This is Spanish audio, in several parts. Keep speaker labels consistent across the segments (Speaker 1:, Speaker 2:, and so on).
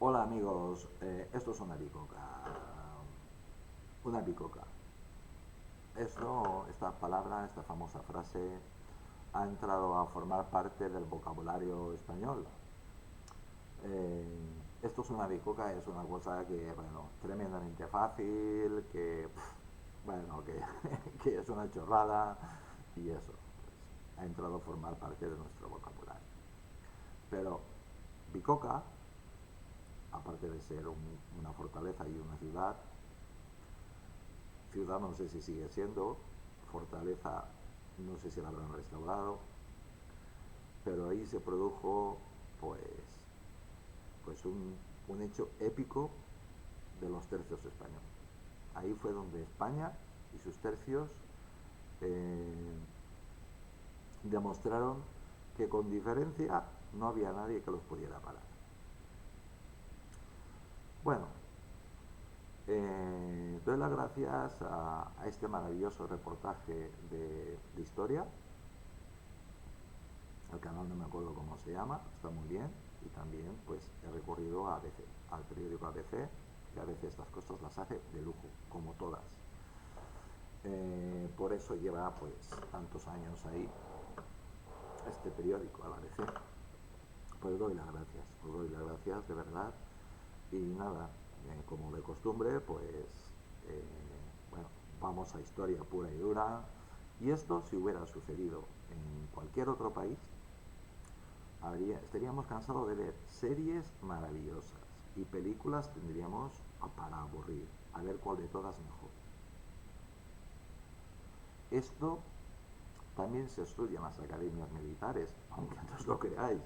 Speaker 1: Hola amigos, esto es una bicoca. Una bicoca. Esta palabra, esta famosa frase, ha entrado a formar parte del vocabulario español. Esto es una bicoca, es una cosa que, bueno, tremendamente fácil, bueno, que es una chorrada y eso, pues, ha entrado a formar parte de nuestro vocabulario. Pero bicoca, aparte de ser una fortaleza y una ciudad, ciudad no sé si sigue siendo, fortaleza no sé si la habrán restaurado, pero ahí se produjo pues, pues un hecho épico de los tercios españoles. Ahí fue donde España y sus tercios eh, demostraron que con diferencia no había nadie que los pudiera parar. Bueno, doy las gracias a este maravilloso reportaje de historia. El canal no me acuerdo cómo se llama, está muy bien. Y también pues he recurrido a ABC, al periódico ABC, que a veces estas cosas las hace de lujo, como todas. Por eso lleva pues tantos años ahí este periódico, al ABC. Pues os doy las gracias de verdad. Y nada, como de costumbre, pues eh, bueno, vamos a historia pura y dura. Y esto, si hubiera sucedido en cualquier otro país, estaríamos cansados de ver series maravillosas y películas tendríamos para aburrir, a ver cuál de todas mejor. Esto también se estudia en las academias militares, aunque no os lo creáis.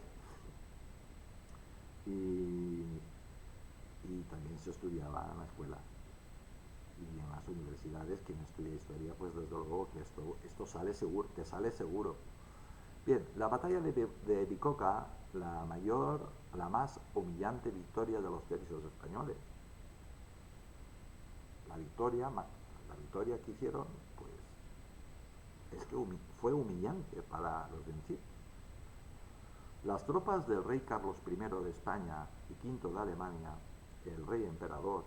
Speaker 1: Y, y también se estudiaba en la escuela y en las universidades. Quien estudia historia, pues desde luego que esto sale seguro, te sale seguro. Bien, la batalla de Bicoca, la más humillante victoria de los tercios españoles. La victoria que hicieron, pues es que fue humillante para los vencidos. Las tropas del rey Carlos I de España y V de Alemania, el rey emperador,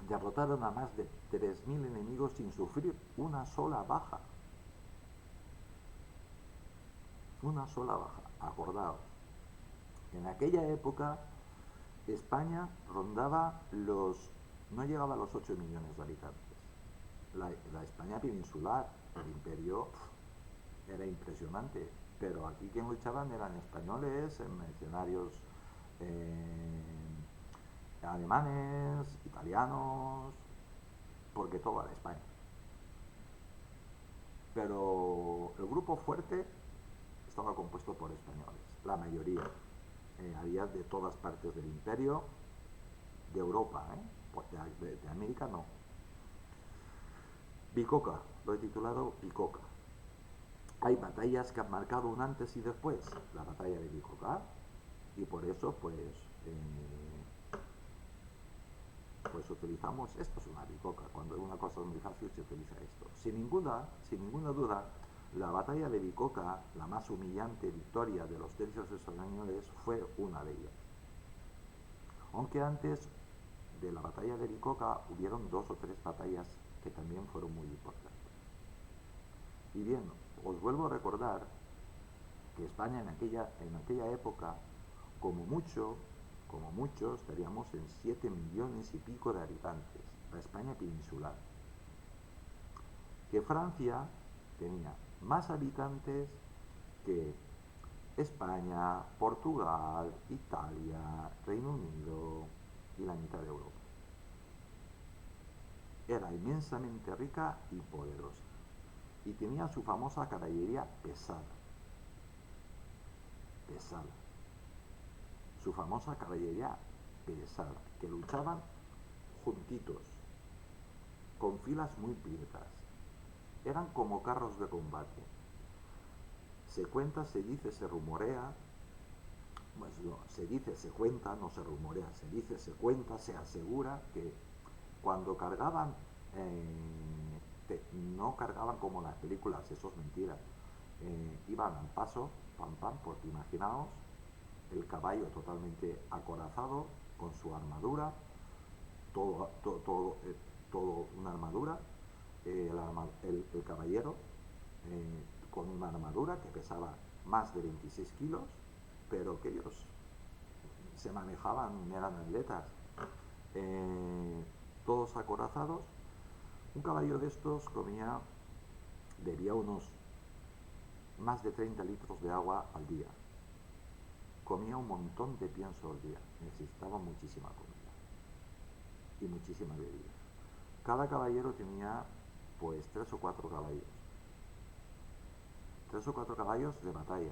Speaker 1: derrotaron a más de 3.000 enemigos sin sufrir una sola baja. Una sola baja, acordaos. En aquella época España rondaba no llegaba a los 8 millones de habitantes. La España peninsular, el imperio, era impresionante, pero aquí quien luchaban eran españoles, mercenarios eh, alemanes, italianos, porque todo era España. Pero el grupo fuerte estaba compuesto por españoles, la mayoría. Había de todas partes del imperio, de Europa, pues de América no. Bicoca, lo he titulado Bicoca. Hay batallas que han marcado un antes y después, la batalla de Bicoca, y por eso pues utilizamos, esto es una bicoca, cuando una cosa es muy fácil se utiliza esto. Sin ninguna duda, la batalla de Bicoca, la más humillante victoria de los tercios españoles, fue una de ellas. Aunque antes de la batalla de Bicoca hubieron dos o tres batallas que también fueron muy importantes. Y bien, os vuelvo a recordar que España en aquella época, como mucho, estaríamos en 7 millones y pico de habitantes, la España peninsular. Que Francia tenía más habitantes que España, Portugal, Italia, Reino Unido y la mitad de Europa. Era inmensamente rica y poderosa y tenía su famosa caballería pesada, su famosa caballería pesada, que luchaban juntitos, con filas muy prietas. Eran como carros de combate. Se cuenta, se dice, se rumorea, pues no, se dice, se cuenta, no se rumorea, se dice, se cuenta, se asegura que cuando cargaban, no cargaban como las películas, eso es mentira. Iban al paso, pam pam, porque imaginaos el caballo totalmente acorazado, con su armadura, todo una armadura, el caballero con una armadura que pesaba más de 26 kilos, pero que ellos se manejaban, eran atletas, eh, todos acorazados. Un caballo de estos bebía unos más de 30 litros de agua al día. Comía un montón de pienso al día. Necesitaba muchísima comida y muchísima bebida. Cada caballero tenía pues 3 o 4 caballos. 3 o 4 caballos de batalla.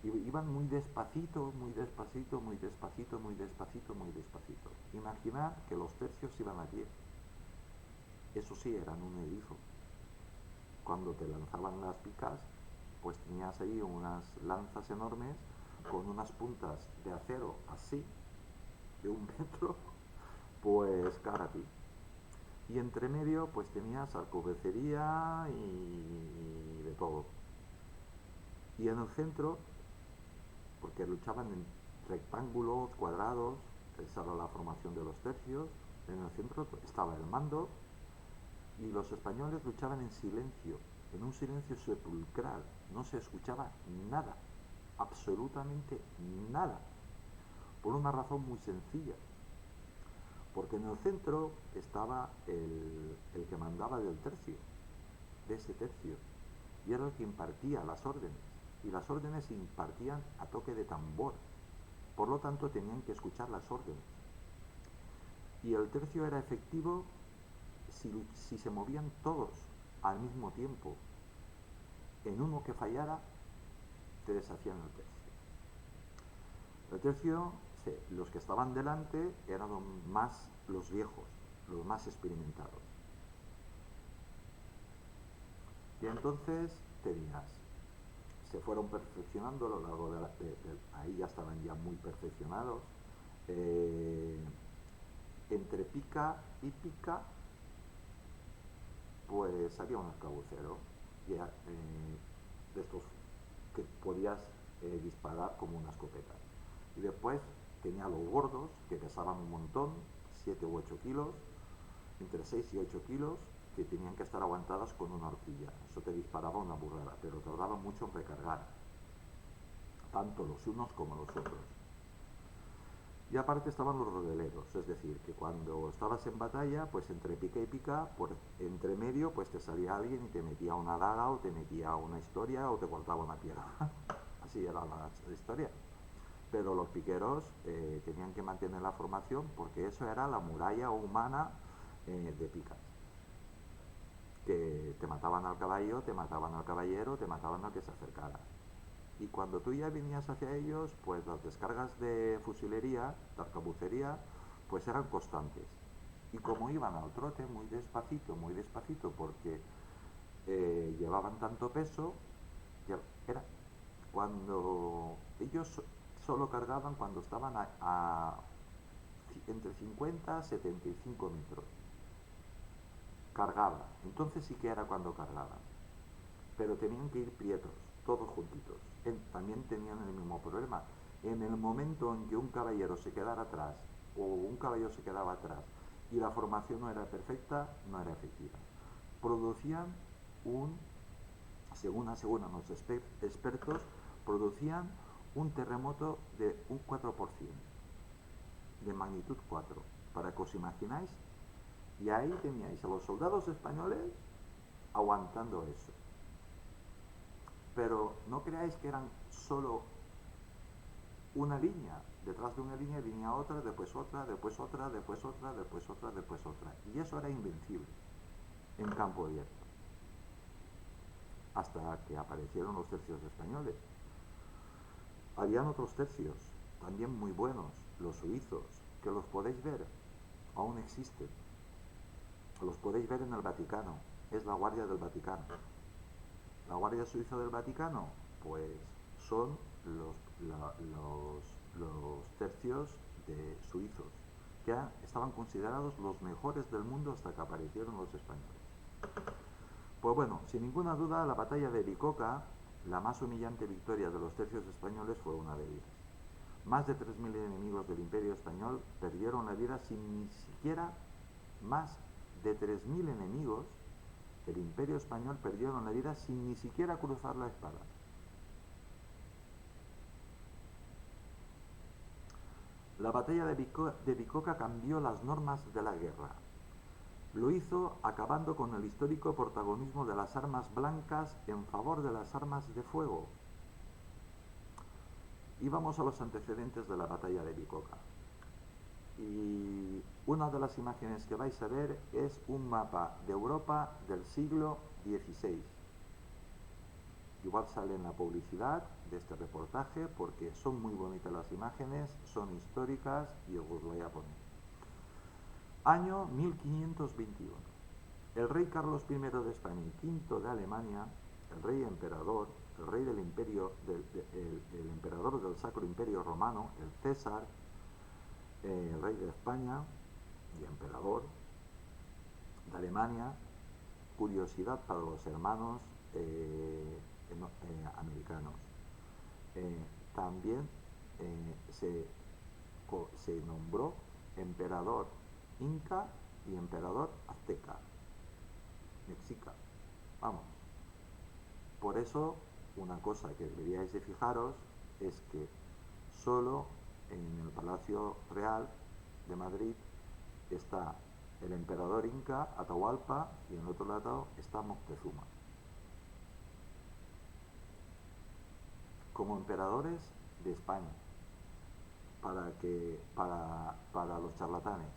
Speaker 1: Y iban muy despacito, muy despacito, muy despacito, muy despacito, muy despacito. Imaginad que los tercios iban a pie. Eso sí, eran un erizo. Cuando te lanzaban las picas, pues tenías ahí unas lanzas enormes con unas puntas de acero así, de 1 metro, pues cara a ti. Y entre medio pues tenías arcobucería y de todo. Y en el centro, porque luchaban en rectángulos, cuadrados, esa era la formación de los tercios, en el centro estaba el mando y los españoles luchaban en silencio, en un silencio sepulcral, no se escuchaba nada, absolutamente nada, por una razón muy sencilla, porque en el centro estaba el que mandaba del tercio, de ese tercio, y era el que impartía las órdenes, y las órdenes se impartían a toque de tambor, por lo tanto tenían que escuchar las órdenes. Y el tercio era efectivo si se movían todos al mismo tiempo. En uno que fallara, te deshacían el tercio. El tercio, sí, los que estaban delante eran más los viejos, los más experimentados. Y entonces tenías, se fueron perfeccionando a lo largo ahí ya estaban ya muy perfeccionados. Entre pica y pica, pues había un arcabucero ya, de estos que podías disparar como una escopeta. Y después tenía los gordos, que pesaban un montón, 7 u 8 kilos, entre 6 y 8 kilos, que tenían que estar aguantadas con una horquilla. Eso te disparaba una burrada, pero tardaba mucho en recargar, tanto los unos como los otros. Y aparte estaban los rodeleros, es decir, que cuando estabas en batalla, pues entre pica y pica, por entre medio, pues te salía alguien y te metía una daga o te metía una historia o te cortaba una pierna. Así era la historia. Pero los piqueros tenían que mantener la formación porque eso era la muralla humana de picas. Que te mataban al caballo, te mataban al caballero, te mataban al que se acercara. Y cuando tú ya venías hacia ellos, pues las descargas de fusilería, de arcabucería, pues eran constantes. Y como iban al trote muy despacito, porque llevaban tanto peso, era cuando ellos solo cargaban cuando estaban entre 50 y 75 metros. Cargaba, entonces sí que era cuando cargaban. Pero tenían que ir prietos, todos juntitos. También tenían el mismo problema. En el momento en que un caballero se quedara atrás o un caballo se quedaba atrás y la formación no era perfecta, no era efectiva. Producían según aseguran los expertos, producían un terremoto de un 4%, de magnitud 4, para que os imagináis. Y ahí teníais a los soldados españoles aguantando eso. Pero no creáis que eran solo una línea. Detrás de una línea venía otra, después otra, después otra, después otra, después otra, después otra. Y eso era invencible en campo abierto. Hasta que aparecieron los tercios españoles. Habían otros tercios, también muy buenos, los suizos, que los podéis ver, aún existen. Los podéis ver en el Vaticano, es la Guardia del Vaticano. La Guardia Suiza del Vaticano, pues son los tercios suizos, que estaban considerados los mejores del mundo hasta que aparecieron los españoles. Pues bueno, sin ninguna duda la batalla de Bicocca, la más humillante victoria de los tercios españoles fue una de ellas. Más de 3.000 enemigos del Imperio Español perdieron la vida sin ni siquiera, más de 3.000 enemigos del Imperio Español perdieron la vida sin ni siquiera cruzar la espada. La batalla de Bicoca cambió las normas de la guerra. Lo hizo acabando con el histórico protagonismo de las armas blancas en favor de las armas de fuego. Y vamos a los antecedentes de la batalla de Bicoca. Y una de las imágenes que vais a ver es un mapa de Europa del siglo XVI. Igual sale en la publicidad de este reportaje porque son muy bonitas las imágenes, son históricas y os voy a poner. Año 1521. El rey Carlos I de España y V de Alemania, el rey emperador, el rey del imperio, el emperador del Sacro Imperio Romano, el César, el rey de España y emperador de Alemania, curiosidad para los hermanos americanos. También se nombró emperador inca y emperador azteca, mexica. Vamos. Por eso, una cosa que deberíais de fijaros es que solo en el Palacio Real de Madrid está el emperador inca, Atahualpa, y en el otro lado está Moctezuma. Como emperadores de España, para los charlatanes.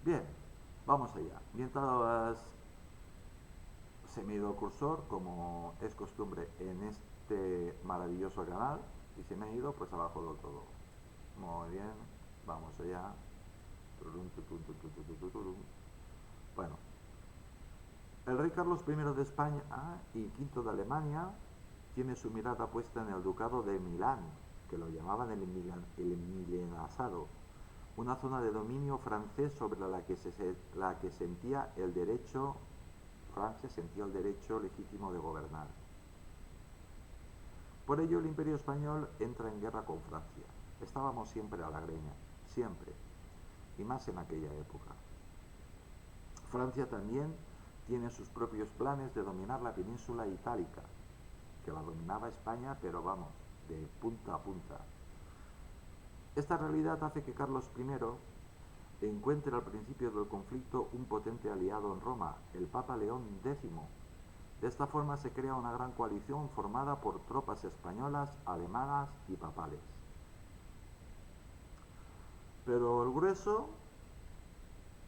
Speaker 1: Bien, vamos allá. Mientras se me ha ido el cursor, como es costumbre en este maravilloso canal, y se me ha ido pues abajo del todo. Muy bien, vamos allá. Bueno, el rey Carlos I de España y V de Alemania tiene su mirada puesta en el ducado de Milán, que lo llamaban el Milenasado, una zona de dominio francés sobre la que sentía el derecho, Francia sentía el derecho legítimo de gobernar. Por ello el Imperio Español entra en guerra con Francia. Estábamos siempre a la greña, siempre, y más en aquella época. Francia también tiene sus propios planes de dominar la península itálica, que la dominaba España, pero vamos, de punta a punta. Esta realidad hace que Carlos I encuentre al principio del conflicto un potente aliado en Roma, el Papa León X. De esta forma se crea una gran coalición formada por tropas españolas, alemanas y papales. Pero el grueso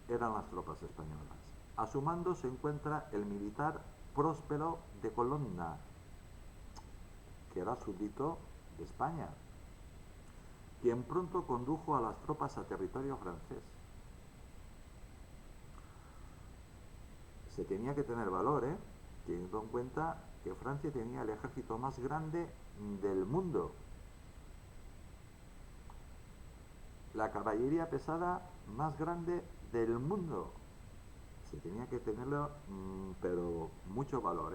Speaker 1: eran las tropas españolas. A su mando se encuentra el militar Próspero de Colonna, que era súbdito de España, quien pronto condujo a las tropas a territorio francés. Se tenía que tener valor, teniendo en cuenta que Francia tenía el ejército más grande del mundo. La caballería pesada más grande del mundo. Se tenía que tenerlo, pero mucho valor,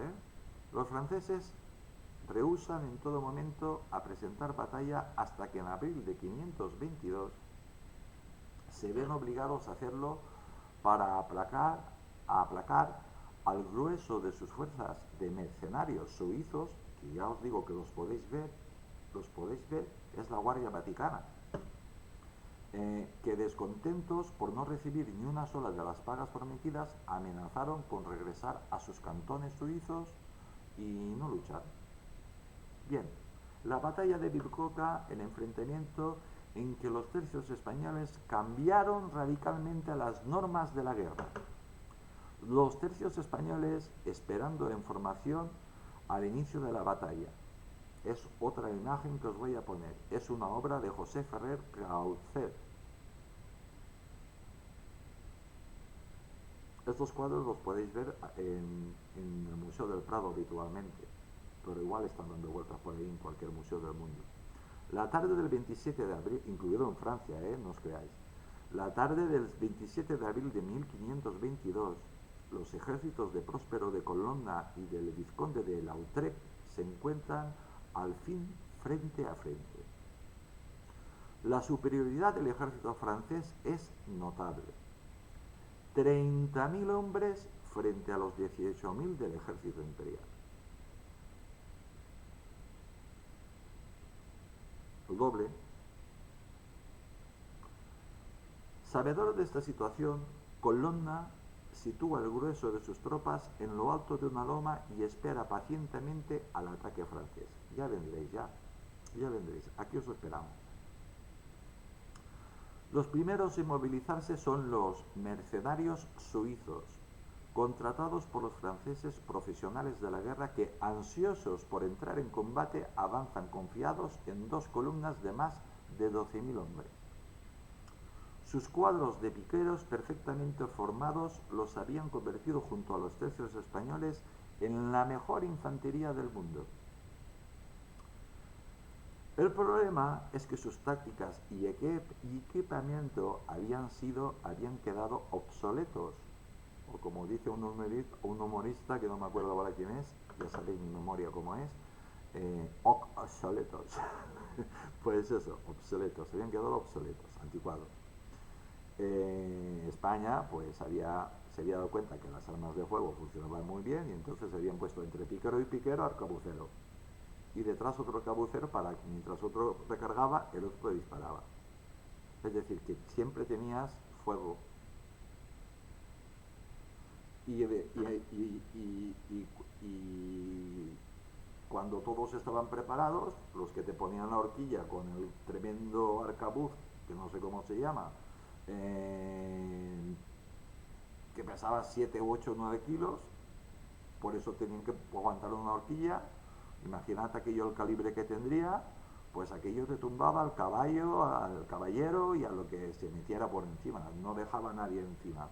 Speaker 1: Los franceses rehúsan en todo momento a presentar batalla hasta que en abril de 522 se ven obligados a hacerlo para aplacar al grueso de sus fuerzas de mercenarios suizos, que ya os digo que los podéis ver, es la Guardia Vaticana, que descontentos por no recibir ni una sola de las pagas prometidas, amenazaron con regresar a sus cantones suizos y no luchar. Bien, la batalla de Bicoca, el enfrentamiento en que los tercios españoles cambiaron radicalmente las normas de la guerra. Los tercios españoles esperando en formación al inicio de la batalla. Es otra imagen que os voy a poner. Es una obra de José Ferrer Caucet. Estos cuadros los podéis ver en el Museo del Prado habitualmente, pero igual están dando vueltas por ahí en cualquier museo del mundo. La tarde del 27 de abril, incluido en Francia, no os creáis, la tarde del 27 de abril de 1522, los ejércitos de Próspero de Colonna y del vizconde de Lautrec se encuentran al fin frente a frente. La superioridad del ejército francés es notable. 30.000 hombres frente a los 18.000 del ejército imperial. El doble. Sabedor de esta situación, Colonna sitúa el grueso de sus tropas en lo alto de una loma y espera pacientemente al ataque francés. Ya vendréis, ya vendréis, aquí os esperamos. Los primeros en movilizarse son los mercenarios suizos, contratados por los franceses profesionales de la guerra que, ansiosos por entrar en combate, avanzan confiados en dos columnas de más de 12.000 hombres. Sus cuadros de piqueros perfectamente formados los habían convertido junto a los tercios españoles en la mejor infantería del mundo. El problema es que sus tácticas y equipamiento habían quedado obsoletos, o como dice un humorista que no me acuerdo ahora quién es, ya sabéis mi memoria cómo es, obsoletos. Pues eso, obsoletos, habían quedado obsoletos, anticuados. España pues se había dado cuenta que las armas de fuego funcionaban muy bien y entonces se habían puesto entre piquero y piquero arcabucero. Y detrás otro arcabucero para que mientras otro recargaba, el otro disparaba. Es decir, que siempre tenías fuego. Y cuando todos estaban preparados, los que te ponían la horquilla con el tremendo arcabuz, que no sé cómo se llama, que pesaba 7, 8, 9 kilos, por eso tenían que aguantar una horquilla. Imagínate aquello, el calibre que tendría, pues aquello te tumbaba al caballo, al caballero y a lo que se metiera por encima, no dejaba a nadie encima.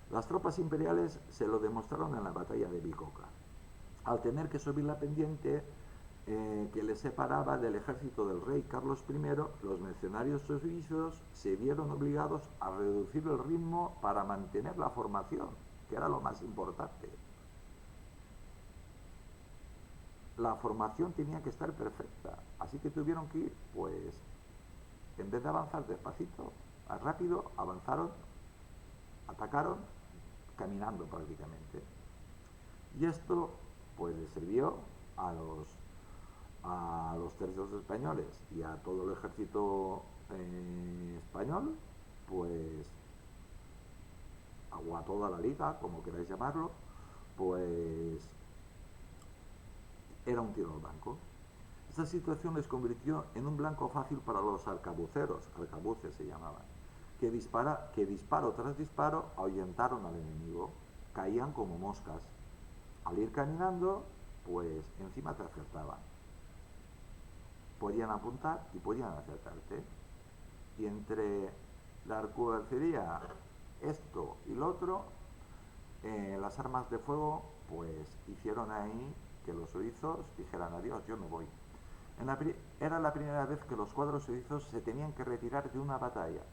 Speaker 1: Las tropas imperiales se lo demostraron en la batalla de Bicoca. Al tener que subir la pendiente que les separaba del ejército del rey Carlos I, los mercenarios suizos se vieron obligados a reducir el ritmo para mantener la formación, que era lo más importante. La formación tenía que estar perfecta, así que tuvieron que ir, pues, en vez de avanzar despacito, más rápido, avanzaron, atacaron, caminando prácticamente. Y esto, pues, les sirvió a los tercios españoles y a todo el ejército español, pues, o a toda la liga, como queráis llamarlo, pues era un tiro al blanco. Esta situación les convirtió en un blanco fácil para los arcabuceros, arcabuces se llamaban, que disparo tras disparo ahuyentaron al enemigo, caían como moscas. Al ir caminando, pues encima te acertaban. Podían apuntar y podían acertarte. Y entre la arcabucería, esto y lo otro, las armas de fuego, pues hicieron ahí que los suizos dijeran adiós, yo me voy. Era la primera vez que los cuadros suizos se tenían que retirar de una batalla.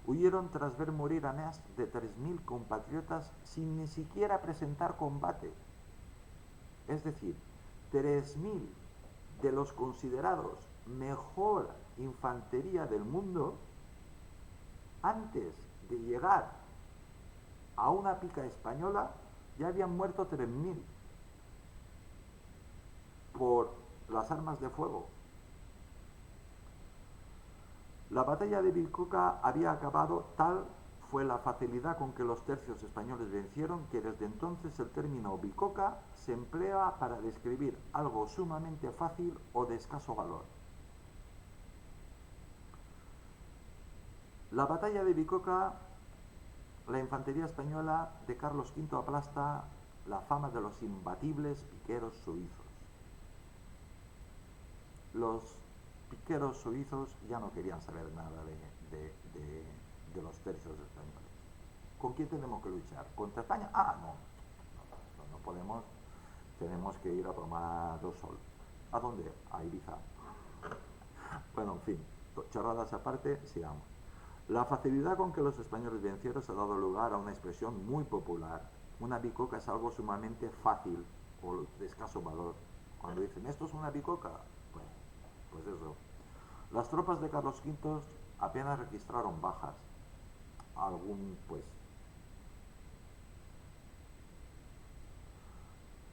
Speaker 1: Huyeron tras ver morir a más de 3.000 compatriotas sin ni siquiera presentar combate. Es decir, 3.000 de los considerados mejor infantería del mundo, antes de llegar a una pica española, ya habían muerto 3.000 por las armas de fuego. La batalla de Bicoca había acabado, tal fue la facilidad con que los tercios españoles vencieron, que desde entonces el término Bicoca se emplea para describir algo sumamente fácil o de escaso valor. La batalla de Bicoca, la infantería española de Carlos V aplasta la fama de los imbatibles piqueros suizos. Los piqueros suizos ya no querían saber nada de los tercios españoles. ¿Con quién tenemos que luchar? ¿Contra España? No podemos. Tenemos que ir a tomar el sol. ¿A dónde? A Ibiza. Bueno, en fin, chorradas aparte, sigamos. La facilidad con que los españoles vencieron ha dado lugar a una expresión muy popular. Una bicoca es algo sumamente fácil o de escaso valor. Cuando dicen, ¿esto es una bicoca? Pues, pues eso. Las tropas de Carlos V apenas registraron bajas. Algún, pues,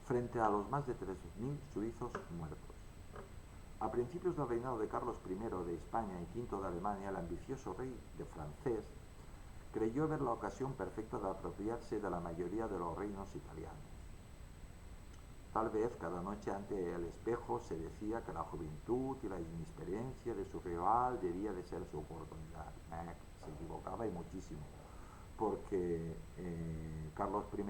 Speaker 1: frente a los más de 3.000 suizos muertos. A principios del reinado de Carlos I de España y V de Alemania, el ambicioso rey de francés creyó ver la ocasión perfecta de apropiarse de la mayoría de los reinos italianos. Tal vez cada noche ante el espejo se decía que la juventud y la inexperiencia de su rival debía de ser su oportunidad. Se equivocaba y muchísimo, porque Carlos I,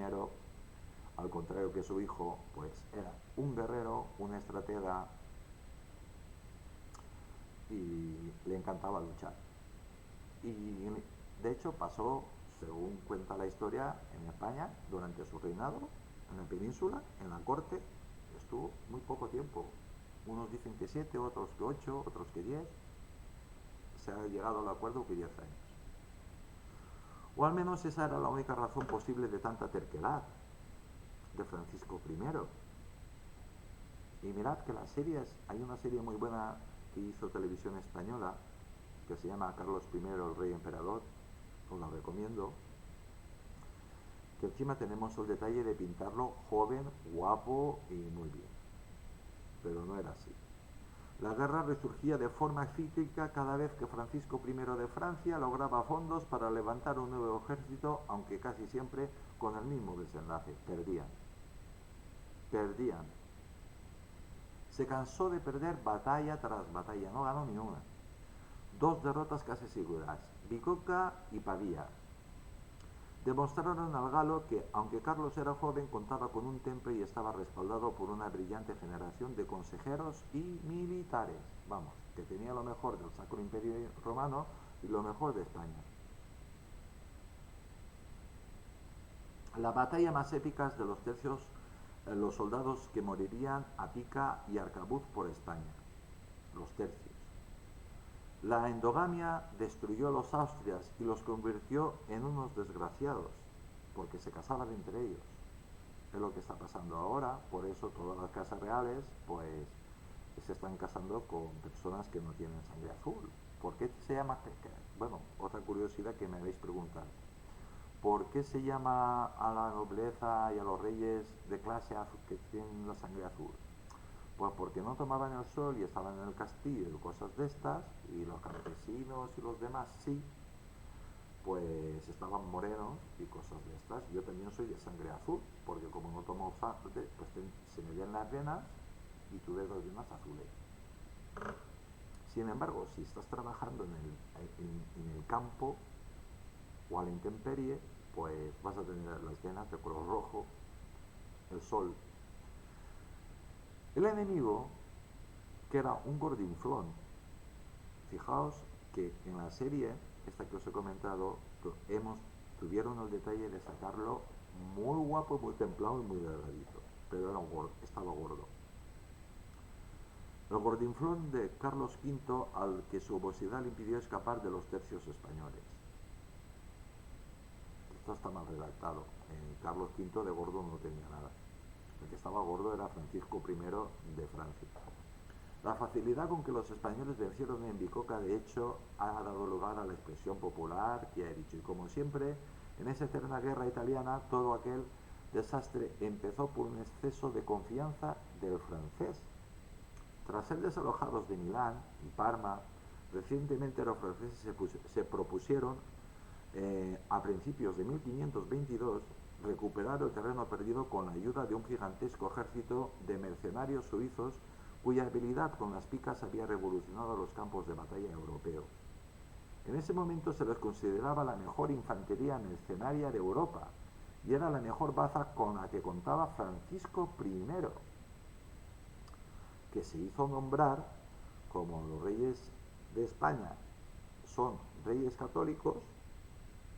Speaker 1: al contrario que su hijo, pues era un guerrero, un estratega y le encantaba luchar. Y de hecho pasó, según cuenta la historia, en España durante su reinado, en la península, en la corte, estuvo muy poco tiempo. Unos dicen que 7, otros que 8, otros que 10. Se ha llegado al acuerdo que 10 años. O al menos esa era la única razón posible de tanta terquedad de Francisco I. Y mirad que las series, hay una serie muy buena que hizo Televisión Española, que se llama Carlos I, el Rey Emperador, os la recomiendo, que encima tenemos el detalle de pintarlo joven, guapo y muy bien. Pero no era así. La guerra resurgía de forma cíclica cada vez que Francisco I de Francia lograba fondos para levantar un nuevo ejército, aunque casi siempre con el mismo desenlace. Perdían. Se cansó de perder batalla tras batalla, no ganó ni una. 2 derrotas casi seguras, Bicoca y Pavía. Demostraron al galo que, aunque Carlos era joven, contaba con un temple y estaba respaldado por una brillante generación de consejeros y militares. Vamos, que tenía lo mejor del Sacro Imperio Romano y lo mejor de España. La batalla más épica es de los tercios, los soldados que morirían a pica y arcabuz por España. Los tercios. La endogamia destruyó a los austrias y los convirtió en unos desgraciados, porque se casaban entre ellos. Es lo que está pasando ahora, por eso todas las casas reales pues se están casando con personas que no tienen sangre azul. ¿Por qué se llama? Bueno, otra curiosidad que me habéis preguntado. ¿Por qué se llama a la nobleza y a los reyes de clase azul que tienen la sangre azul? Pues porque no tomaban el sol y estaban en el castillo y cosas de estas, y los campesinos y los demás sí, pues estaban morenos y cosas de estas. Yo también soy de sangre azul, porque como no tomo sangre, pues se me ven las venas y tuve las venas azules. Sin embargo, si estás trabajando en el campo o a la intemperie, pues vas a tener las venas de color rojo, el sol. El enemigo, que era un gordinflón, fijaos que en la serie, esta que os he comentado, tuvieron el detalle de sacarlo muy guapo, muy templado y muy delgadito, pero estaba gordo. El gordinflón de Carlos V, al que su obesidad le impidió escapar de los tercios españoles. Esto está mal redactado. Carlos V de gordo no tenía nada. El que estaba gordo era Francisco I de Francia. La facilidad con que los españoles vencieron en Bicoca, de hecho, ha dado lugar a la expresión popular que he dicho. Y como siempre, en esa eterna guerra italiana, todo aquel desastre empezó por un exceso de confianza del francés. Tras ser desalojados de Milán y Parma, recientemente los franceses se propusieron, a principios de 1522, recuperar el terreno perdido con la ayuda de un gigantesco ejército de mercenarios suizos cuya habilidad con las picas había revolucionado los campos de batalla europeos. En ese momento se les consideraba la mejor infantería mercenaria de Europa y era la mejor baza con la que contaba Francisco I, que se hizo nombrar, como los reyes de España son reyes católicos,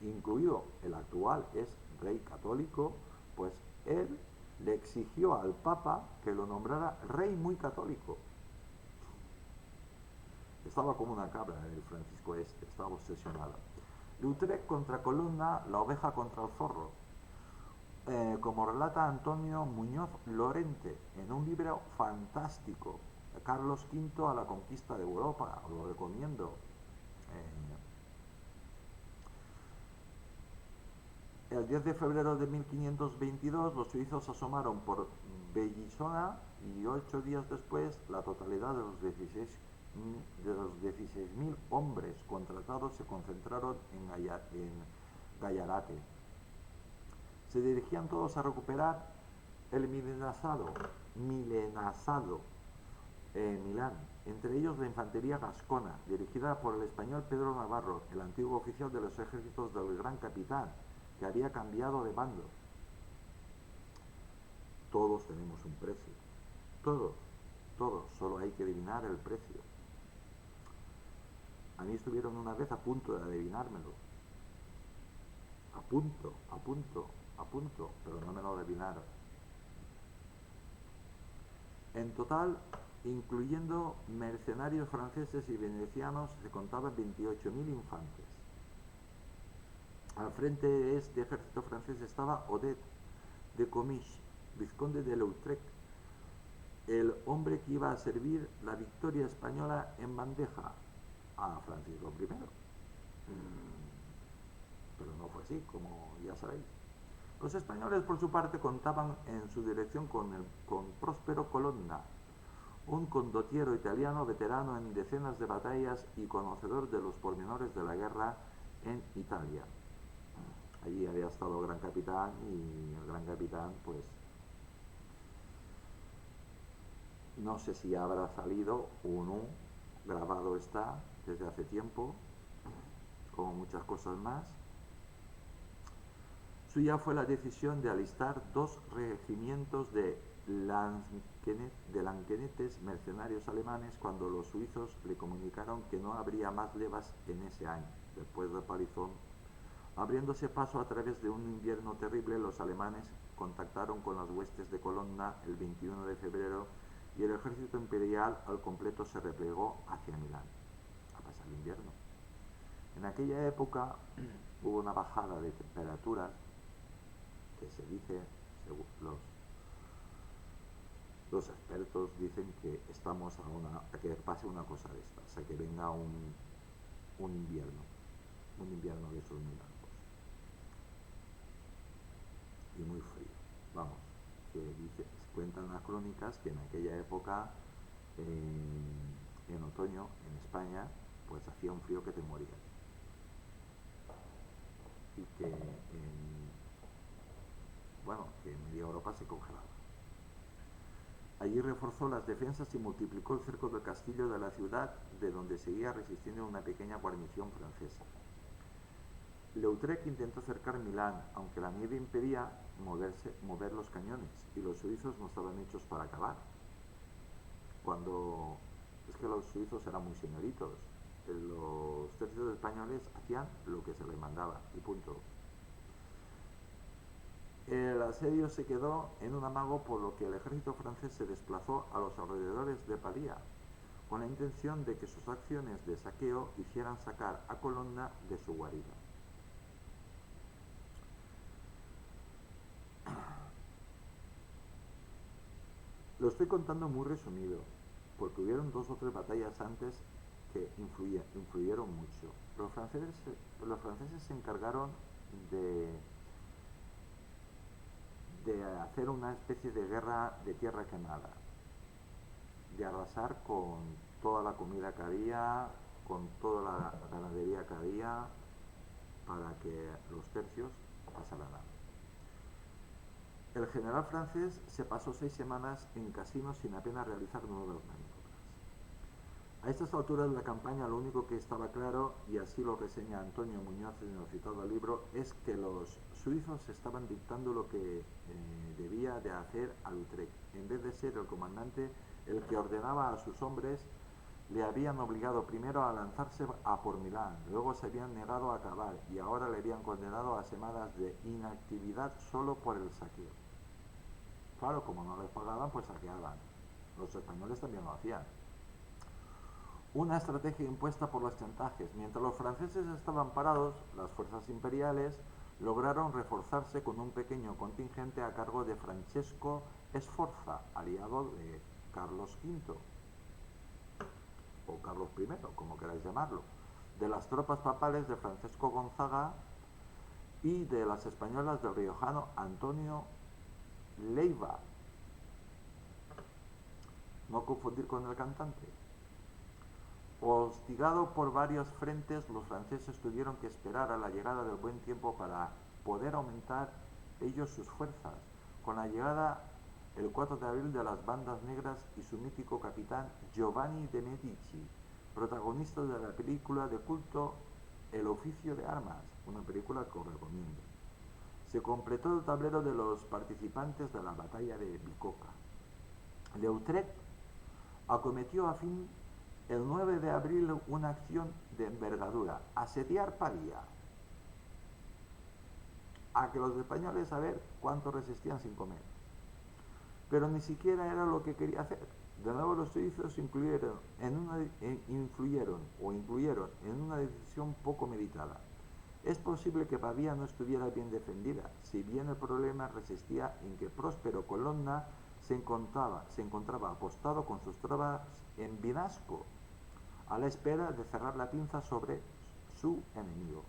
Speaker 1: incluido el actual es rey católico, pues él le exigió al Papa que lo nombrara rey muy católico. Estaba como una cabra el Francisco estaba obsesionado. Lautrec contra Colonna, la oveja contra el zorro. Como relata Antonio Muñoz Lorente en un libro fantástico, Carlos V a la conquista de Europa, os lo recomiendo. El 10 de febrero de 1522 los suizos asomaron por Bellinzona y 8 días después la totalidad de los 16.000 hombres contratados se concentraron en Gallarate. Se dirigían todos a recuperar el milenasado Milán, entre ellos la infantería gascona, dirigida por el español Pedro Navarro, el antiguo oficial de los ejércitos del gran capitán, que había cambiado de bando. Todos tenemos un precio, todos, solo hay que adivinar el precio. A mí estuvieron una vez a punto de adivinármelo, a punto, pero no me lo adivinaron. En total, incluyendo mercenarios franceses y venecianos, se contaban 28.000 infantes. Al frente de este ejército francés estaba Odet de Comminges, vizconde de Lautrec, el hombre que iba a servir la victoria española en bandeja a Francisco I. Pero no fue así, como ya sabéis. Los españoles, por su parte, contaban en su dirección con Próspero Colonna, un condottiero italiano veterano en decenas de batallas y conocedor de los pormenores de la guerra en Italia. Allí había estado el gran capitán y el gran capitán, pues, no sé si habrá salido o no, grabado está desde hace tiempo, como muchas cosas más. Suya fue la decisión de alistar 2 regimientos de lanquenetes mercenarios alemanes cuando los suizos le comunicaron que no habría más levas en ese año. Después del palizón, abriéndose paso a través de un invierno terrible, los alemanes contactaron con las huestes de Colonna el 21 de febrero y el ejército imperial al completo se replegó hacia Milán a pasar el invierno. En aquella época hubo una bajada de temperaturas que se dice, según los expertos dicen que estamos a que pase una cosa de estas, a que venga un invierno de esos muy largos y muy frío. Vamos, que cuentan las crónicas que en aquella época, en otoño, en España, pues hacía un frío que te morías. Y que en media Europa se congelaba. Allí reforzó las defensas y multiplicó el cerco del castillo de la ciudad, de donde seguía resistiendo una pequeña guarnición francesa. Lautrec intentó cercar Milán, aunque la nieve impedía mover los cañones, y los suizos no estaban hechos para acabar. Es que los suizos eran muy señoritos, los tercios españoles hacían lo que se les mandaba, y punto. El asedio se quedó en un amago, por lo que el ejército francés se desplazó a los alrededores de Pavía, con la intención de que sus acciones de saqueo hicieran sacar a Colonna de su guarida. Lo estoy contando muy resumido, porque hubieron 2 o 3 batallas antes que influyeron mucho. Los franceses se encargaron de hacer una especie de guerra de tierra quemada, de arrasar con toda la comida que había, con toda la ganadería que había, para que los tercios pasaran hambre. El general francés se pasó 6 semanas en casinos sin apenas realizar nuevas maniobras. A estas alturas de la campaña, lo único que estaba claro, y así lo reseña Antonio Muñoz en el citado libro, es que los suizos estaban dictando lo que debía de hacer a Lautrec. En vez de ser el comandante el que ordenaba a sus hombres, le habían obligado primero a lanzarse a por Milán, luego se habían negado a acabar y ahora le habían condenado a semanas de inactividad solo por el saqueo. Claro, como no les pagaban, pues saqueaban. Los españoles también lo hacían. una estrategia impuesta por los chantajes. Mientras los franceses estaban parados, las fuerzas imperiales lograron reforzarse con un pequeño contingente a cargo de Francesco Sforza, aliado de Carlos V, o Carlos I, como queráis llamarlo, de las tropas papales de Francisco Gonzaga y de las españolas del riojano Antonio Leiva, no confundir con el cantante. Hostigado por varios frentes, los franceses tuvieron que esperar a la llegada del buen tiempo para poder aumentar ellos sus fuerzas. Con la llegada el 4 de abril de las bandas negras y su mítico capitán Giovanni de Medici, protagonista de la película de culto El oficio de armas, una película que os recomiendo. Se completó el tablero de los participantes de la batalla de Bicoca. Lautrec acometió a fin el 9 de abril una acción de envergadura, asediar Pavía, a que los españoles a ver cuánto resistían sin comer. Pero ni siquiera era lo que quería hacer. De nuevo los suizos incluyeron en una decisión poco meditada. Es posible que Pavía no estuviera bien defendida, si bien el problema resistía en que Próspero Colonna se encontraba apostado con sus tropas en Vinasco, a la espera de cerrar la pinza sobre su enemigo.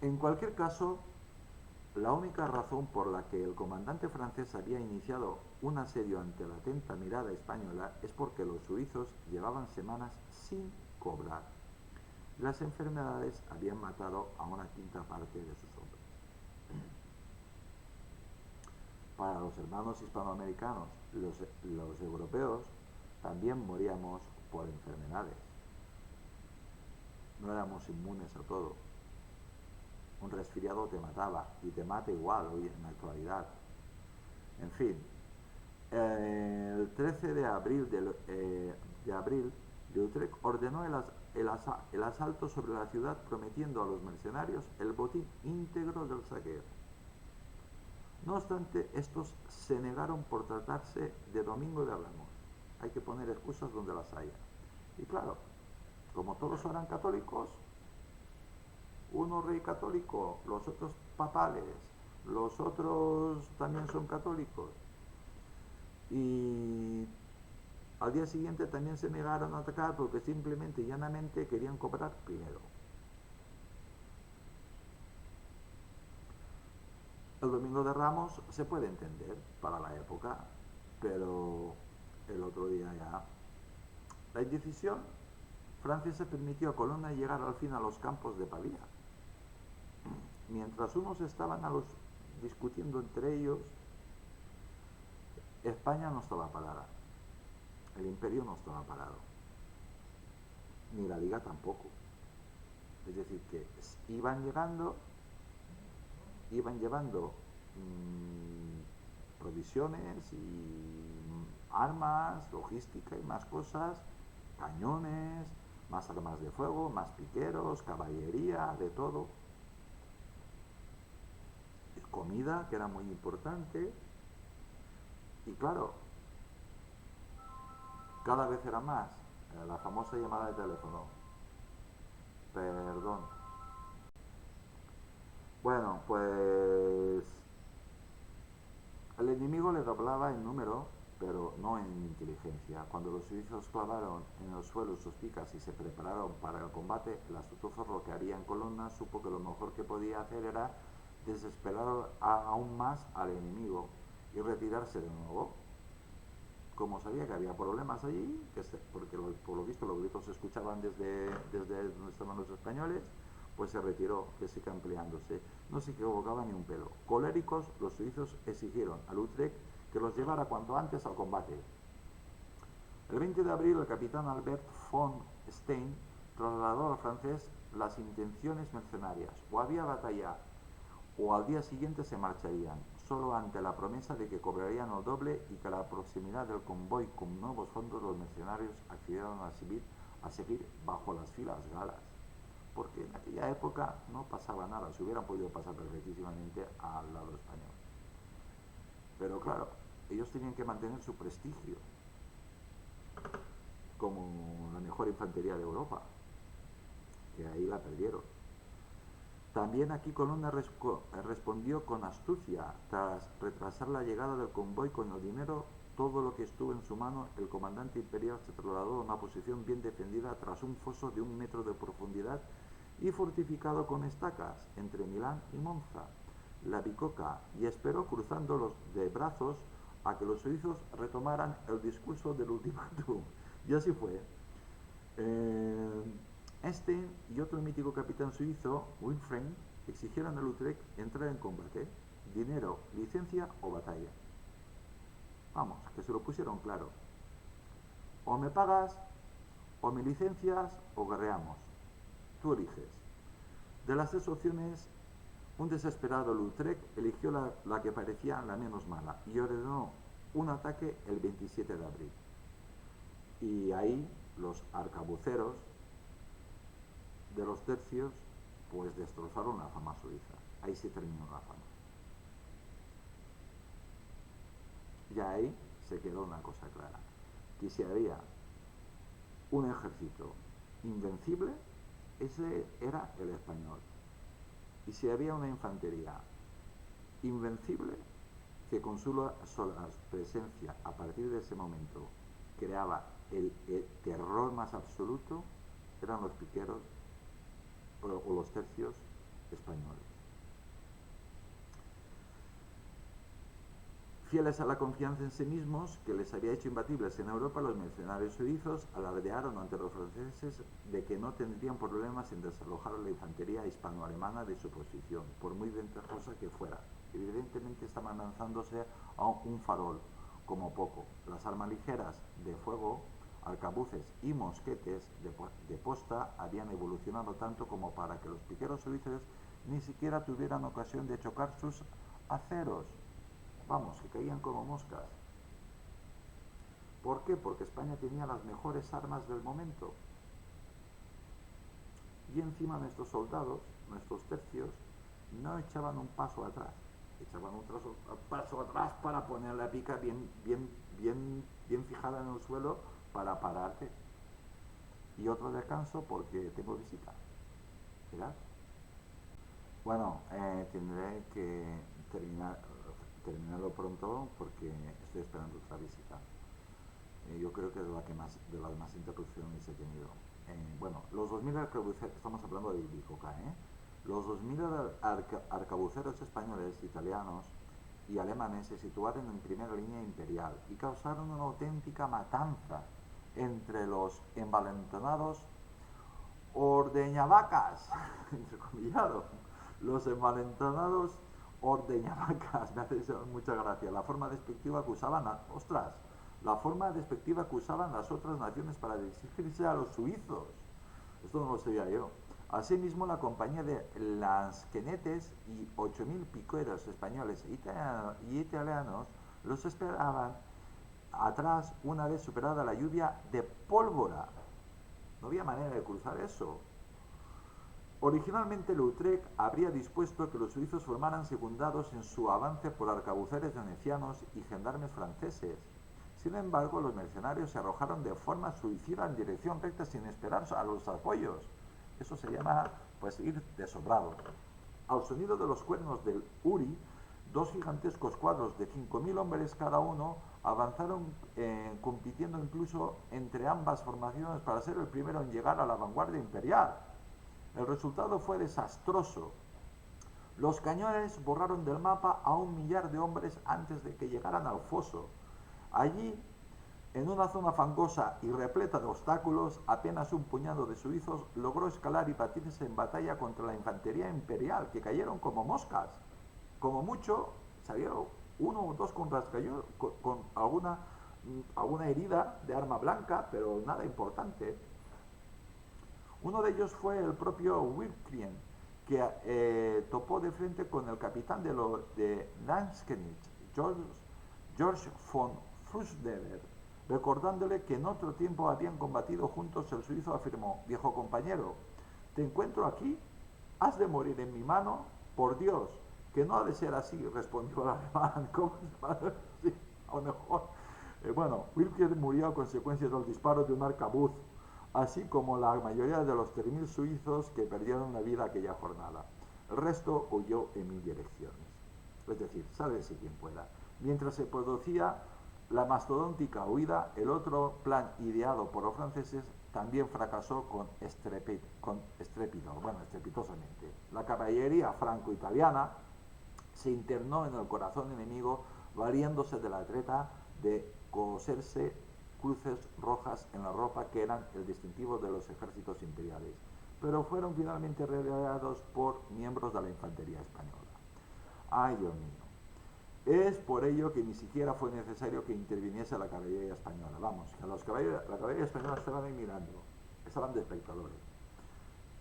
Speaker 1: En cualquier caso, la única razón por la que el comandante francés había iniciado un asedio ante la atenta mirada española es porque los suizos llevaban semanas sin cobrar. Las enfermedades habían matado a una quinta parte de sus hombres. Para los hermanos hispanoamericanos, los europeos, también moríamos por enfermedades. No éramos inmunes a todo. Un resfriado te mataba y te mata igual hoy en la actualidad. En fin, el 13 de abril, Lautrec ordenó el asalto sobre la ciudad, prometiendo a los mercenarios el botín íntegro del saqueo. No obstante, estos se negaron por tratarse de Domingo de Ramos. Hay que poner excusas donde las haya. Y claro, como todos eran católicos, uno rey católico, los otros papales, los otros también son católicos. Y al día siguiente también se negaron a atacar porque simplemente y llanamente querían cobrar primero. El Domingo de Ramos se puede entender para la época, pero el otro día ya. La indecisión francesa permitió a Colonna llegar al fin a los campos de Pavía. Mientras unos estaban discutiendo entre ellos, España no estaba parada, el imperio no estaba parado, ni la liga tampoco. Es decir, que iban llevando provisiones y armas, logística y más cosas, cañones, más armas de fuego, más piqueros, caballería, de todo. Comida, que era muy importante. Y claro, cada vez era más. La famosa llamada de teléfono. Perdón. Bueno, pues el enemigo le doblaba en número, pero no en inteligencia. Cuando los suizos clavaron en el suelo sus picas y se prepararon para el combate, el astuto zorro que haría en Colonna supo que lo mejor que podía hacer era desesperar aún más al enemigo y retirarse de nuevo. Como sabía que había problemas allí, porque por lo visto los gritos se escuchaban desde donde estaban los españoles, pues se retiró, que siga empleándose. No se equivocaba ni un pelo. Coléricos, los suizos exigieron a Lautrec que los llevara cuanto antes al combate. El 20 de abril, el capitán Albert von Stein trasladó al francés las intenciones mercenarias. O había batalla, o al día siguiente se marcharían, solo ante la promesa de que cobrarían el doble y que a la proximidad del convoy con nuevos fondos los mercenarios accedieron a seguir bajo las filas galas. Porque en aquella época no pasaba nada, se hubieran podido pasar perfectísimamente al lado español. Pero claro, ellos tenían que mantener su prestigio. como la mejor infantería de Europa, que ahí la perdieron. También aquí Colonna respondió con astucia. Tras retrasar la llegada del convoy con el dinero, todo lo que estuvo en su mano, el comandante imperial se trasladó a una posición bien defendida tras un foso de 1 metro de profundidad y fortificado con estacas entre Milán y Monza, la Bicocca, y esperó cruzando los de brazos a que los suizos retomaran el discurso del ultimátum. Y así fue. Eh, este y otro mítico capitán suizo, Winfried, exigieron al Utrecht entrar en combate, dinero, licencia o batalla. Vamos, que se lo pusieron claro. O me pagas, o me licencias, o guerreamos. Tú eliges. De las 3 opciones, un desesperado Utrecht eligió la que parecía la menos mala y ordenó un ataque el 27 de abril. Y ahí los arcabuceros de los tercios pues destrozaron la fama suiza. Ahí se terminó la fama. Y ahí se quedó una cosa clara, que si había un ejército invencible, ese era el español. Y si había una infantería invencible, que con su sola presencia a partir de ese momento creaba el terror más absoluto, eran los piqueros o los tercios españoles. Fieles a la confianza en sí mismos que les había hecho imbatibles en Europa, los mercenarios suizos alardearon ante los franceses de que no tendrían problemas en desalojar a la infantería hispano-alemana de su posición, por muy ventajosa que fuera. Evidentemente estaban lanzándose a un farol, como poco. Las armas ligeras de fuego, arcabuces y mosquetes de posta habían evolucionado tanto como para que los piqueros suizos ni siquiera tuvieran ocasión de chocar sus aceros. Vamos, que caían como moscas. ¿Por qué? Porque España tenía las mejores armas del momento. Y encima nuestros soldados, nuestros tercios, no echaban un paso atrás. Echaban un paso atrás para poner la pica bien fijada en el suelo para pararte. Y otro descanso porque tengo visita. ¿Verdad? Bueno, tendré que terminarlo pronto porque estoy esperando otra visita. Yo creo que es de las más interrupciones he tenido. Bueno, los 2000 arcabuceros, estamos hablando de Bicocca, los 2000 arcabuceros españoles, italianos y alemanes se situaron en primera línea imperial y causaron una auténtica matanza entre los envalentonados ordeñavacas, entrecomillado, los envalentonados ordeñavacas, me hace mucha gracia, la forma despectiva que usaban, la forma despectiva que usaban las otras naciones para dirigirse a los suizos. Esto no lo sabía yo. Asimismo, la compañía de lansquenetes y 8000 piqueros españoles y italianos los esperaban atrás una vez superada la lluvia de pólvora. No había manera de cruzar eso. Originalmente Lautrec habría dispuesto que los suizos formaran secundados en su avance por arcabuceros venecianos y gendarmes franceses. Sin embargo, los mercenarios se arrojaron de forma suicida en dirección recta sin esperar a los apoyos. Eso se llama, pues, ir de sobrado. Al sonido de los cuernos del Uri, dos gigantescos cuadros de 5000 hombres cada uno avanzaron compitiendo incluso entre ambas formaciones para ser el primero en llegar a la vanguardia imperial. El resultado fue desastroso. Los cañones borraron del mapa a 1.000.000 de hombres antes de que llegaran al foso. Allí, en una zona fangosa y repleta de obstáculos, apenas un puñado de suizos logró escalar y batirse en batalla contra la infantería imperial, que cayeron como moscas. Como mucho, salieron uno o dos con rascayón, con alguna herida de arma blanca, pero nada importante. Uno de ellos fue el propio Winfried, que topó de frente con el capitán de Lansquenets, George von Frundsberger. Recordándole que en otro tiempo habían combatido juntos, el suizo afirmó: viejo compañero, te encuentro aquí, has de morir en mi mano, por Dios, que no ha de ser así, respondió el alemán. ¿Cómo se va a decir? A lo mejor Bueno, Wilker murió a consecuencia del disparo de un arcabuz, así como la mayoría de los 3.000 suizos que perdieron la vida aquella jornada. El resto huyó en 1.000 direcciones. Es decir, sálvese quien pueda. Mientras se producía la mastodóntica huida, el otro plan ideado por los franceses también fracasó estrepitosamente. La caballería franco-italiana se internó en el corazón enemigo, valiéndose de la treta de coserse cruces rojas en la ropa que eran el distintivo de los ejércitos imperiales, pero fueron finalmente relegados por miembros de la infantería española. ¡Ay, Dios mío! Es por ello que ni siquiera fue necesario que interviniese la caballería española. Vamos, que la caballería española estaban ahí mirando, estaban de espectadores.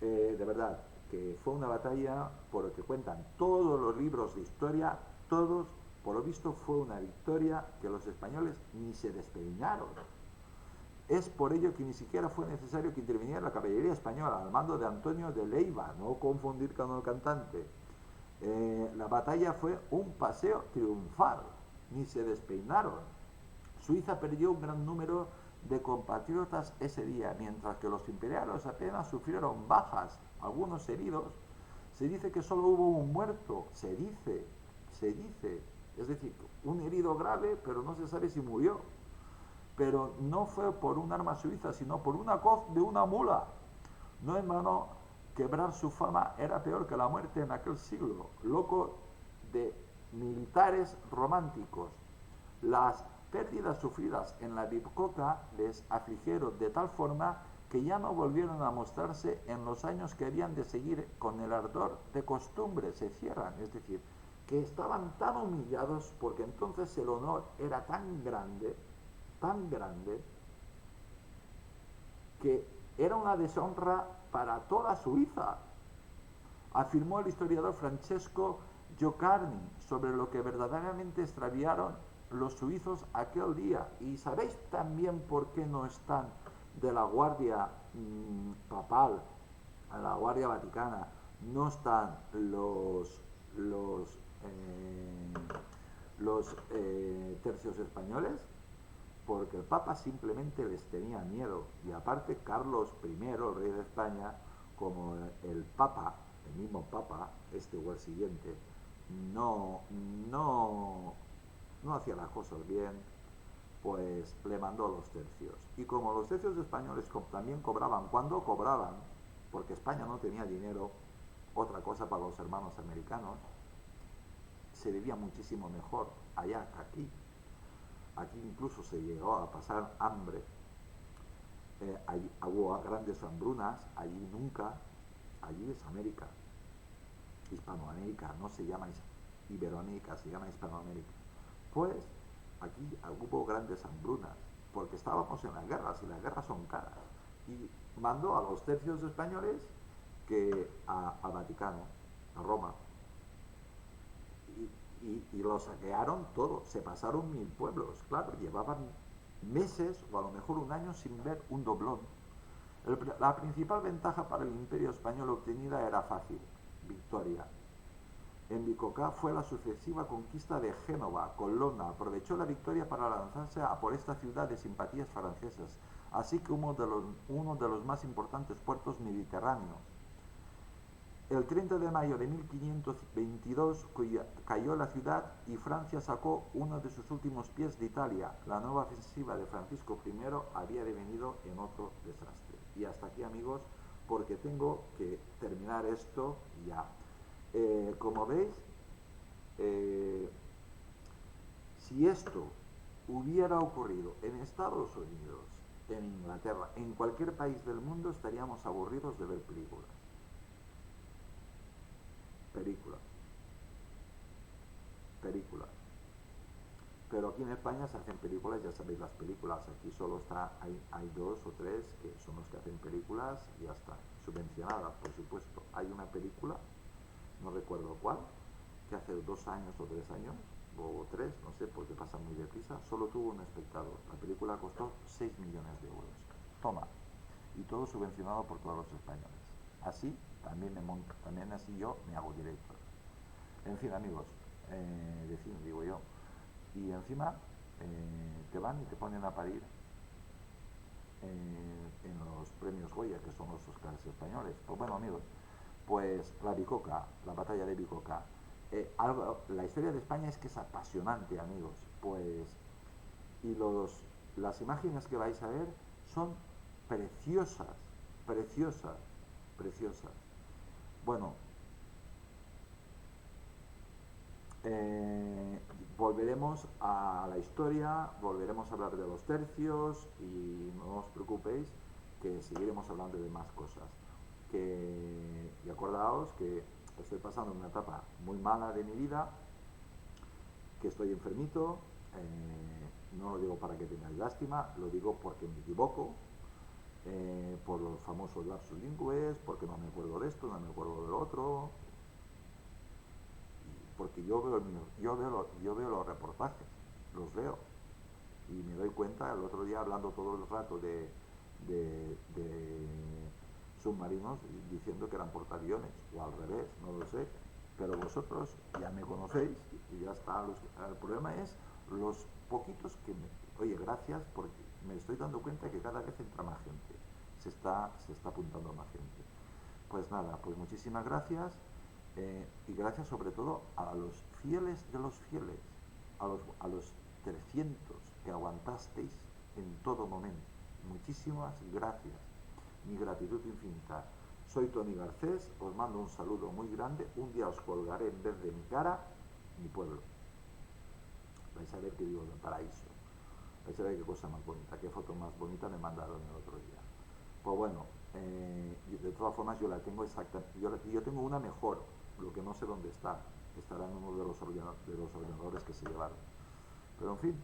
Speaker 1: De verdad, que fue una batalla, por lo que cuentan todos los libros de historia, todos, por lo visto, fue una victoria que los españoles ni se despeinaron. Es por ello que ni siquiera fue necesario que interviniera la caballería española al mando de Antonio de Leiva, no confundir con el cantante. La batalla fue un paseo triunfal, ni se despeinaron. Suiza perdió un gran número de compatriotas ese día, mientras que los imperiales apenas sufrieron bajas, algunos heridos. Se dice que solo hubo un muerto, se dice, es decir, un herido grave, pero no se sabe si murió. Pero no fue por un arma suiza, sino por una coz de una mula. No en vano, quebrar su fama era peor que la muerte en aquel siglo, loco de militares románticos. Las pérdidas sufridas en la Bipcoca les afligieron de tal forma que ya no volvieron a mostrarse en los años que habían de seguir con el ardor de costumbre, se cierran, es decir, que estaban tan humillados porque entonces el honor era tan grande, que era una deshonra para toda Suiza, afirmó el historiador Francesco Giocarni sobre lo que verdaderamente extraviaron los suizos aquel día. ¿Y sabéis también por qué no están de la guardia papal, a la guardia vaticana, no están tercios españoles? Porque el Papa simplemente les tenía miedo. Y aparte Carlos I, el rey de España, como el Papa, el mismo Papa, este o el siguiente, no, no, no hacía las cosas bien, pues le mandó los tercios. Y como los tercios españoles también cobraban cuando cobraban, porque España no tenía dinero, otra cosa para los hermanos americanos, se vivía muchísimo mejor allá que aquí. Aquí incluso se llegó a pasar hambre, hubo grandes hambrunas, allí nunca, allí es América, Hispanoamérica, no se llama Iberoamérica, se llama Hispanoamérica. Pues aquí hubo grandes hambrunas, porque estábamos en las guerras y las guerras son caras. Y mandó a los tercios españoles que al Vaticano, a Roma, y lo saquearon todo, se pasaron 1.000 pueblos, claro, llevaban meses o a lo mejor un año sin ver un doblón. La principal ventaja para el imperio español obtenida era fácil, victoria. En Bicocá fue la sucesiva conquista de Génova. Colonna aprovechó la victoria para lanzarse a por esta ciudad de simpatías francesas, así como uno de los más importantes puertos mediterráneos. El 30 de mayo de 1522 cayó la ciudad y Francia sacó uno de sus últimos pies de Italia. La nueva ofensiva de Francisco I había devenido en otro desastre. Y hasta aquí, amigos, porque tengo que terminar esto ya. Como veis, si esto hubiera ocurrido en Estados Unidos, en Inglaterra, en cualquier país del mundo, estaríamos aburridos de ver películas. Películas. Pero aquí en España se hacen películas, ya sabéis las películas, aquí solo hay 2 o 3 que son los que hacen películas y ya está, subvencionadas, por supuesto. Hay una película, no recuerdo cuál, que hace 2 años o 3 años, o 3, no sé, porque pasa muy deprisa, solo tuvo un espectador. La película costó 6 millones de euros. Toma. Y todo subvencionado por todos los españoles. Así también también así yo me hago director. En fin, amigos, digo yo. Y encima te van y te ponen a parir en los premios Goya, que son los Oscars españoles. Pues bueno, amigos, pues la bicoca, la batalla de Bicoca. La historia de España es que es apasionante, amigos. Pues, y las imágenes que vais a ver son preciosas, preciosas, preciosas. Bueno, eh, volveremos a la historia, volveremos a hablar de los tercios y no os preocupéis que seguiremos hablando de más cosas. Y acordaos que estoy pasando una etapa muy mala de mi vida, que estoy enfermito, no lo digo para que tengáis lástima, lo digo porque me equivoco, por los famosos lapsus lingues, porque no me acuerdo de esto, no me acuerdo del otro, porque yo veo los reportajes, los veo, y me doy cuenta el otro día hablando todo el rato de submarinos diciendo que eran portaaviones, o al revés, no lo sé, pero vosotros ya me conocéis y ya está. El problema es los poquitos que oye, gracias, porque me estoy dando cuenta que cada vez entra más gente, se está apuntando más gente. Pues nada, pues muchísimas gracias, y gracias sobre todo a los fieles de los fieles, a los 300 que aguantasteis en todo momento. Muchísimas gracias, mi gratitud infinita. Soy Tony Garcés, os mando un saludo muy grande. Un día os colgaré en vez de mi cara, mi pueblo. Vais a ver qué digo del paraíso. Vais a ver qué cosa más bonita, qué foto más bonita me mandaron el otro día. Pues bueno, de todas formas yo la tengo exacta, yo tengo una mejor, lo que no sé dónde está, estará en uno de los ordenadores que se llevaron. Pero en fin,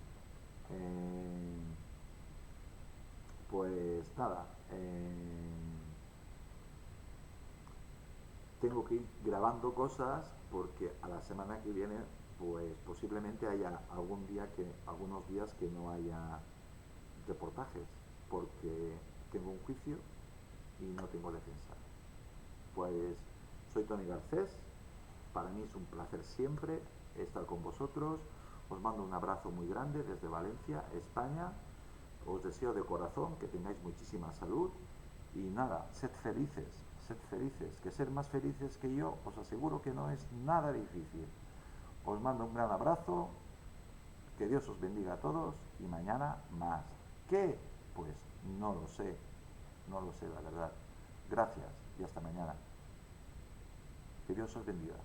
Speaker 1: pues nada, tengo que ir grabando cosas porque a la semana que viene pues posiblemente haya algunos días que no haya reportajes porque tengo un juicio y no tengo defensa. Pues soy Tony Garcés, para mí es un placer siempre estar con vosotros, os mando un abrazo muy grande desde Valencia, España, os deseo de corazón que tengáis muchísima salud y nada, sed felices, que ser más felices que yo os aseguro que no es nada difícil. Os mando un gran abrazo, que Dios os bendiga a todos y mañana más. ¿Qué? Pues no lo sé, no lo sé la verdad. Gracias y hasta mañana. Que Dios os bendiga.